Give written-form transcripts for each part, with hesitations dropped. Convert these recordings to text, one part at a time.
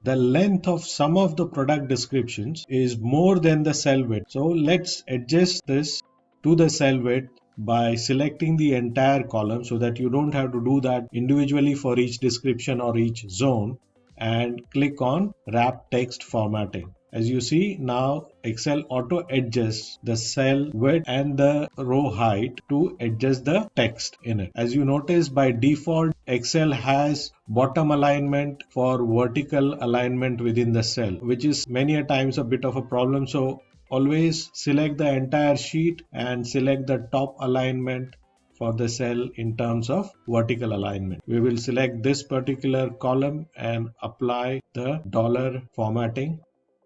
the length of some of the product descriptions is more than the cell width. So let's adjust this to the cell width by selecting the entire column so that you don't have to do that individually for each description or each zone, and click on wrap text formatting. As you see, now Excel auto adjusts the cell width and the row height to adjust the text in it. As you notice, by default, Excel has bottom alignment for vertical alignment within the cell, which is many a times a bit of a problem. So always select the entire sheet and select the top alignment for the cell in terms of vertical alignment. We will select this particular column and apply the dollar formatting,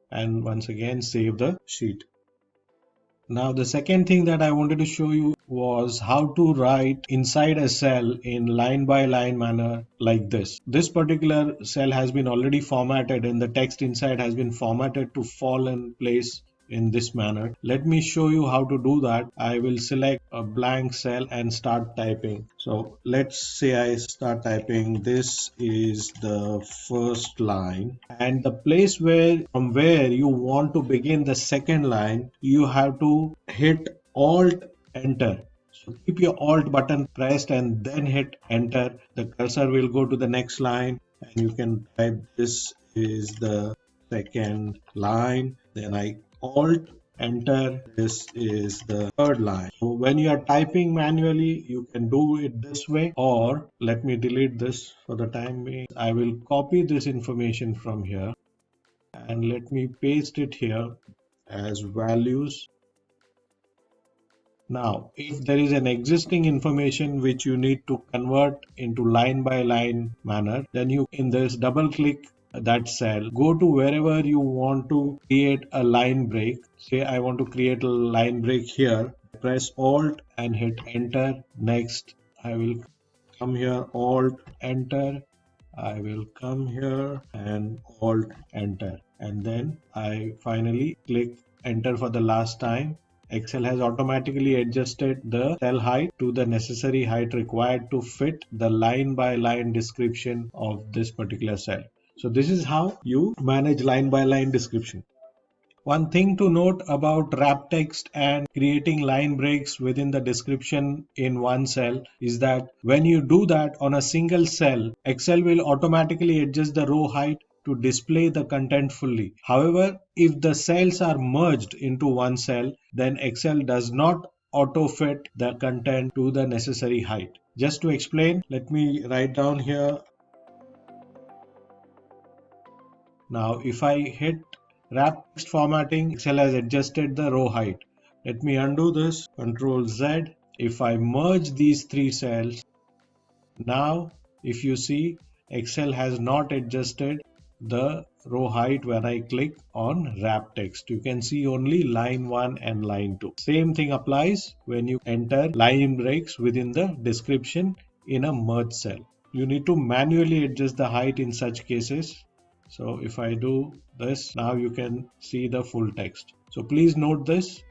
and once again save the sheet. Now the second thing that I wanted to show you was how to write inside a cell in line by line manner like this. This particular cell has been already formatted and the text inside has been formatted to fall in place in this manner. Let me show you how to do that. I will select a blank cell and start typing. So let's say I start typing, this is the first line, and the place from where you want to begin the second line, you have to hit Alt Enter. So keep your Alt button pressed and then hit Enter. The cursor will go to the next line and you can type, this is the second line. Then I Alt Enter, this is the third line. So when you are typing manually, you can do it this way, or let me delete this for the time being. I will copy this information from here and let me paste it here as values. Now, if there is an existing information which you need to convert into line by line manner, then you in this double click that cell, go to wherever you want to create a line break. Say I want to create a line break here, press Alt and hit Enter. Next I will come here, Alt Enter. I will come here and Alt Enter, and then I finally click Enter for the last time. Excel has automatically adjusted the cell height to the necessary height required to fit the line by line description of this particular cell. So this is how you manage line by line description. One thing to note about wrap text and creating line breaks within the description in one cell is that when you do that on a single cell, Excel will automatically adjust the row height to display the content fully. However, if the cells are merged into one cell, then Excel does not auto fit the content to the necessary height. Just to explain, let me write down here. Now if I hit wrap text formatting, Excel has adjusted the row height. Let me undo this, Ctrl Z. If I merge these three cells, now if you see, Excel has not adjusted the row height when I click on wrap text. You can see only line 1 and line 2. Same thing applies when you enter line breaks within the description in a merged cell. You need to manually adjust the height in such cases. So if I do this, now you can see the full text. So please note this.